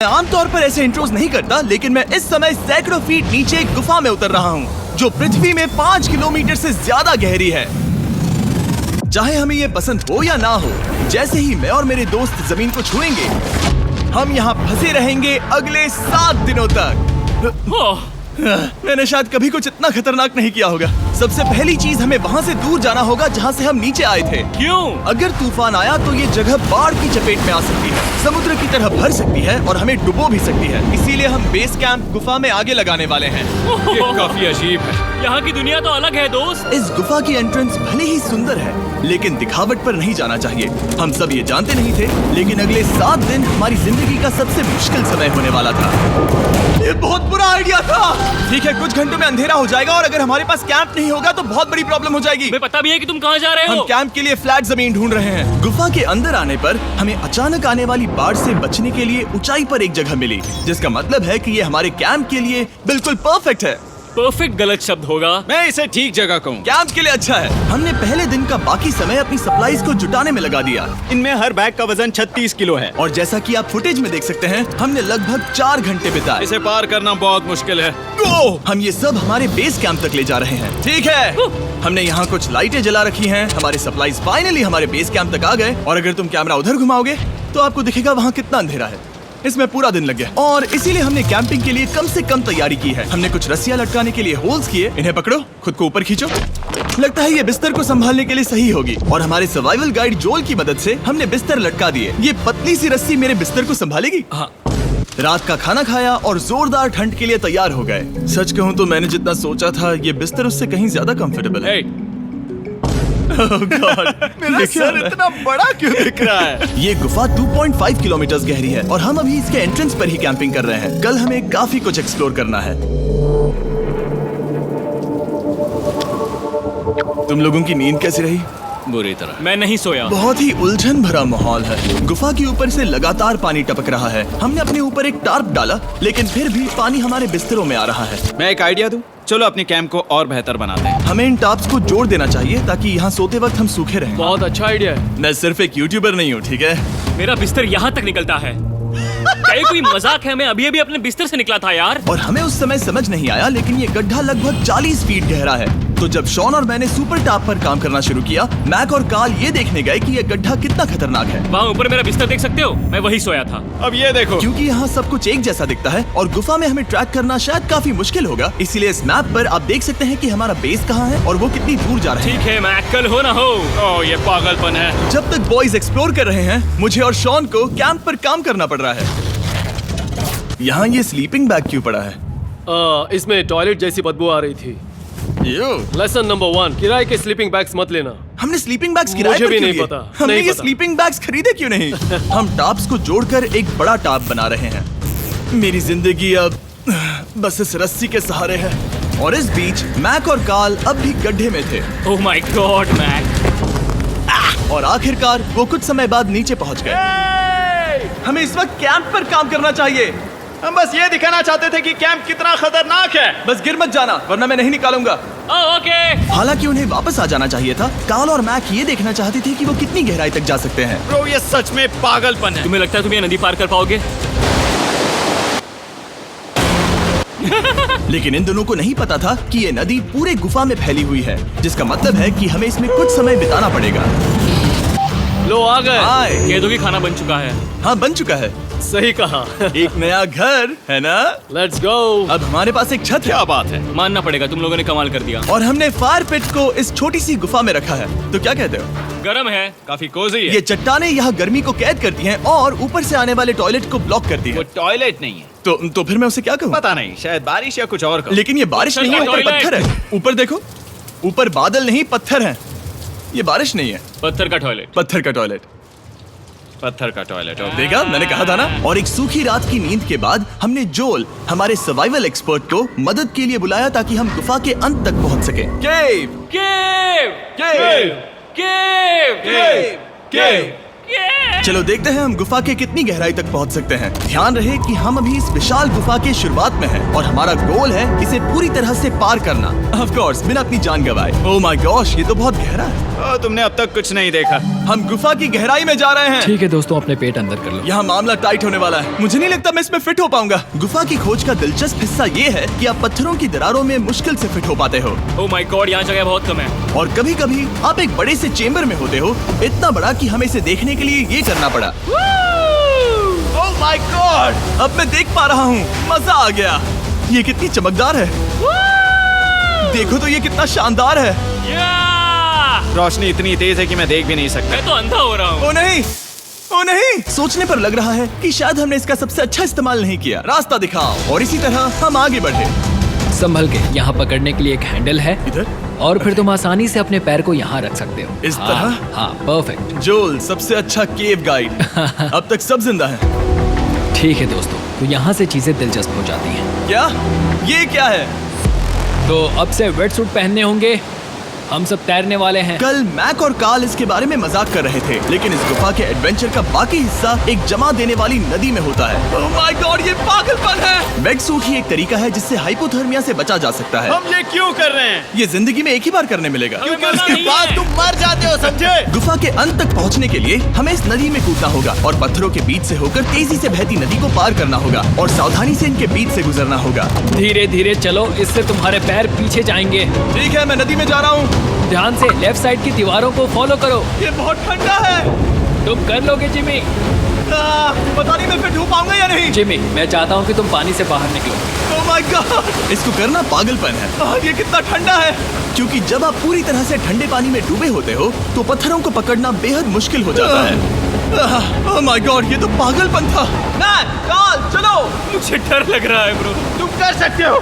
मैं आमतौर पर ऐसे इंट्रोज नहीं करता, लेकिन मैं इस समय सैकड़ों फीट नीचे एक गुफा में उतर रहा हूँ जो पृथ्वी में 5 किलोमीटर से ज्यादा गहरी है। चाहे हमें ये पसंद हो या ना हो, जैसे ही मैं और मेरे दोस्त जमीन को छुएंगे, हम यहाँ फंसे रहेंगे अगले 7 दिनों तक। मैंने शायद कभी कुछ इतना खतरनाक नहीं किया होगा। सबसे पहली चीज, हमें वहाँ से दूर जाना होगा जहाँ से हम नीचे आए थे। क्यों? अगर तूफान आया तो ये जगह बाढ़ की चपेट में आ सकती है, समुद्र की तरह भर सकती है और हमें डुबो भी सकती है। इसीलिए हम बेस कैंप गुफा में आगे लगाने वाले हैं। ये काफी अजीब है। यहाँ की दुनिया तो अलग है दोस्त। इस गुफा की एंट्रेंस भले ही सुंदर है, लेकिन दिखावट पर नहीं जाना चाहिए। हम सब ये जानते नहीं थे, लेकिन अगले 7 दिन हमारी जिंदगी का सबसे मुश्किल समय होने वाला था। ये बहुत बुरा आइडिया था। ठीक है, कुछ घंटों में अंधेरा हो जाएगा और अगर हमारे पास कैंप नहीं होगा तो बहुत बड़ी प्रॉब्लम हो जाएगी। हमें पता भी है कि तुम कहाँ जा रहे हो। हम कैंप के लिए फ्लैट जमीन ढूंढ रहे हैं। गुफा के अंदर आने पर हमें अचानक आने वाली बाढ़ से बचने के लिए ऊंचाई पर एक जगह मिली, जिसका मतलब है कि ये हमारे कैंप के लिए बिल्कुल परफेक्ट है। परफेक्ट गलत शब्द होगा। मैं इसे ठीक जगह कहूँ। कैंप के लिए अच्छा है। हमने पहले दिन का बाकी समय अपनी सप्लाईज को जुटाने में लगा दिया। इनमें हर बैग का वजन 36 किलो है। और जैसा कि आप फुटेज में देख सकते हैं, हमने लगभग 4 घंटे बिताए। इसे पार करना बहुत मुश्किल है। हम ये सब हमारे बेस कैंप तक ले जा रहे हैं। ठीक है, हमने यहाँ कुछ लाइटें जला रखी हैं। हमारे सप्लाईज फाइनली हमारे बेस कैंप तक आ गए। और अगर तुम कैमरा उधर घुमाओगे तो आपको दिखेगा वहाँ कितना अंधेरा है। इसमें पूरा दिन लग गया और इसीलिए हमने कैंपिंग के लिए कम से कम तैयारी की है। हमने कुछ रस्सियां लटकाने के लिए होल्स किए। इन्हें पकड़ो, खुद को ऊपर खींचो। लगता है ये बिस्तर को संभालने के लिए सही होगी। और हमारे सर्वाइवल गाइड जोल की मदद से हमने बिस्तर लटका दिए। ये पतली सी रस्सी मेरे बिस्तर को संभालेगी। हाँ। रात का खाना खाया और जोरदार ठंड के लिए तैयार हो गए। सच कहूँ तो मैंने जितना सोचा था, ये बिस्तर उससे कहीं ज्यादा कंफर्टेबल है। Oh God, मेरा सर इतना बड़ा क्यों दिख रहा है? ये गुफा 2.5 किलोमीटर गहरी है और हम अभी इसके एंट्रेंस पर ही कैंपिंग कर रहे हैं। कल हमें काफी कुछ एक्सप्लोर करना है। तुम लोगों की नींद कैसी रही? बुरी तरह। मैं नहीं सोया। बहुत ही उलझन भरा माहौल है। गुफा के ऊपर से लगातार पानी टपक रहा है। हमने अपने ऊपर एक टार्प डाला, लेकिन फिर भी पानी हमारे बिस्तरों में आ रहा है। मैं एक आइडिया दूं? चलो अपने कैंप को और बेहतर बनाते हैं। हमें इन टार्प्स को जोड़ देना चाहिए ताकि यहाँ सोते वक्त हम सूखे रहें। बहुत अच्छा आइडिया है। मैं सिर्फ एक यूट्यूबर नहीं हूँ, ठीक है? मेरा बिस्तर यहाँ तक निकलता है। क्या ये कोई मजाक है? मैं अभी अभी अपने बिस्तर से निकला था यार। और हमें उस समय समझ नहीं आया, लेकिन ये गड्ढा लगभग 40 फीट गहरा है। तो जब शॉन और मैंने सुपर टॉप पर काम करना शुरू किया, मैक और कार्ल ये देखने गए कि ये गड्ढा कितना खतरनाक है। वहाँ ऊपर मेरा बिस्तर देख सकते हो? मैं वही सोया था। अब ये देखो। क्योंकि यहाँ सब कुछ एक जैसा दिखता है और गुफा में हमें ट्रैक करना शायद काफी मुश्किल होगा, इसीलिए इस मैप पर आप देख सकते हैं कि हमारा बेस कहाँ है और वो कितनी दूर जा रहा है। ठीक है, मैक कल हो ना हो। ओह, ये पागलपन है। जब तक बॉयज एक्सप्लोर कर रहे हैं, मुझे और शॉन को कैंप पर काम करना पड़ रहा है। यहाँ ये स्लीपिंग बैग क्यों पड़ा है? इसमें टॉयलेट जैसी बदबू आ रही थी। लेसन नंबर 1, किराए के स्लीपिंग बैग्स मत लेना। हमने स्लीपिंग बैग्स किराए मुझे पर भी क्यों नहीं लिए? पता, हमने नहीं ये पता। स्लीपिंग बैग्स खरीदे क्यों नहीं? हम टॉप्स को जोड़कर एक बड़ा टॉप बना रहे हैं। मेरी जिंदगी अब बस इस रस्सी के सहारे है। और इस बीच मैक और कार्ल अब भी गड्ढे में थे। Oh my god Mac. और आखिरकार वो कुछ समय बाद नीचे पहुंच गए। हमें इस वक्त कैंप पर काम करना चाहिए। हम बस ये दिखाना चाहते थे कि कैंप कितना खतरनाक है। बस गिर मत जाना, वरना मैं नहीं निकालूंगा। ओके। हालांकि उन्हें वापस आ जाना चाहिए था। कार्ल और मैक ये देखना चाहते थे कि वो कितनी गहराई तक जा सकते हैं। ब्रो, ये सच में पागलपन है। तुम्हें लगता है तुम ये नदी पार कर पाओगे? लेकिन इन दोनों को नहीं पता था कि ये नदी पूरे गुफा में फैली हुई है, जिसका मतलब है कि हमें इसमें कुछ समय बिताना पड़ेगा। लो आ गए। हाय। कह दो कि खाना बन चुका है। हाँ, बन चुका है। सही कहा। एक नया घर है ना? Let's go. अब हमारे पास एक छत है। क्या बात है। मानना पड़ेगा, तुम लोगों ने कमाल कर दिया। और हमने फायर पिट को इस छोटी सी गुफा में रखा है। तो क्या कहते हो? गरम है। काफी कोजी है। ये चट्टानें यहाँ गर्मी को कैद करती हैं और ऊपर से आने वाले टॉयलेट को ब्लॉक करती वो हैं। टॉयलेट नहीं है। तो फिर मैं उसे क्या कहूँ? पता नहीं, शायद बारिश या कुछ और कहूं। लेकिन ये बारिश नहीं है, ऊपर टॉयलेट। पत्थर है। ऊपर देखो, ऊपर बादल नहीं पत्थर है। ये बारिश नहीं है, पत्थर का टॉयलेट। पत्थर का टॉयलेट। पत्थर का टॉयलेट। देखा, मैंने कहा था ना। और एक सूखी रात की नींद के बाद हमने जोल, हमारे सर्वाइवल एक्सपर्ट को मदद के लिए बुलाया ताकि हम गुफा के अंत तक पहुंच सके। केव, केव, केव, केव, केव, केव। केव। चलो देखते हैं हम गुफा के कितनी गहराई तक पहुंच सकते हैं। ध्यान रहे कि हम अभी इस विशाल गुफा के शुरुआत में हैं और हमारा गोल है इसे पूरी तरह से पार करना। ऑफ कोर्स बिना अपनी जान गंवाए। ओह माय गॉश, ये तो बहुत गहरा है। तुमने अब तक कुछ नहीं देखा। हम गुफा की गहराई में जा रहे हैं। ठीक है दोस्तों, अपने पेट अंदर कर लो। यहाँ मामला टाइट होने वाला है। मुझे नहीं लगता मैं इसमें फिट हो पाऊंगा। गुफा की खोज का दिलचस्प हिस्सा ये है कि आप पत्थरों की दरारों में मुश्किल से फिट हो पाते हो ओह माय गॉड, यहाँ जगह बहुत कम है। और कभी कभी आप एक बड़े से चेम्बर में होते हो, इतना बड़ा कि हमें इसे देखने के लिए ये करना पड़ा। ओह माय गॉड, अब मैं देख पा रहा हूँ। मजा आ गया। ये कितनी चमकदार है। देखो तो ये कितना शानदार है। रोशनी इतनी तेज है कि मैं देख भी नहीं सकता। मैं तो अंधा हो रहा हूँ। ओ नहीं, ओ नहीं, सोचने पर लग रहा है कि शायद हमने इसका सबसे अच्छा इस्तेमाल नहीं किया। रास्ता दिखाओ। और इसी तरह हम आगे बढ़े। संभल के, यहाँ पकड़ने के लिए एक हैंडल है इधर और फिर तुम आसानी से अपने पैर को यहाँ रख सकते हो। इस हाँ, तरह? हाँ, परफेक्ट। जोल सबसे अच्छा केव गाइड। अब तक सब जिंदा हैं। ठीक है दोस्तों, तो यहाँ से चीजें दिलचस्प हो जाती हैं। क्या? ये क्या है? तो अब से वेट सूट पहनने होंगे। हम सब तैरने वाले हैं। कल मैक और कार्ल इसके बारे में मजाक कर रहे थे, लेकिन इस गुफा के एडवेंचर का बाकी हिस्सा एक जमा देने वाली नदी में होता है। ओह माय गॉड, ये पागलपन है। वेट सूट ही एक तरीका है जिससे हाइपोथर्मिया से बचा जा सकता है। हम ये क्यों कर रहे हैं? ये जिंदगी में एक ही बार करने मिलेगा। क्योंकि उसके बाद तुम मर जाते हो, समझे? गुफा के अंत तक पहुंचने के लिए हमें इस नदी में कूदना होगा और पत्थरों के बीच से होकर तेजी से बहती नदी को पार करना होगा और सावधानी से इनके बीच से गुजरना होगा। धीरे धीरे चलो, इससे तुम्हारे पैर पीछे जाएंगे। ठीक है, मैं नदी में जा रहा हूँ। ध्यान से लेफ्ट साइड की दीवारों को फॉलो करो। ये बहुत ठंडा है। तुम कर लोगे जिमी। पता नहीं मैं फिट हो पाऊंगा या नहीं। जिमी, मैं चाहता हूँ कि तुम पानी से बाहर निकलो। ओह माय गॉड, इसको करना पागलपन है। ये कितना ठंडा है। क्योंकि जब आप पूरी तरह से ठंडे पानी में डूबे होते हो तो पत्थरों को पकड़ना बेहद मुश्किल हो जाता है। ओह माय गॉड, ये तो पागलपन था। मैक, कार्ल, चलो। मुझे डर लग रहा है ब्रो। तुम कर सकते हो।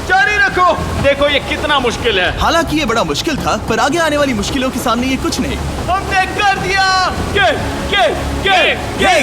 जारी रखो। देखो ये कितना मुश्किल है। हालांकि ये बड़ा मुश्किल था, पर आगे आने वाली मुश्किलों के सामने ये कुछ नहीं। हमने कर दिया।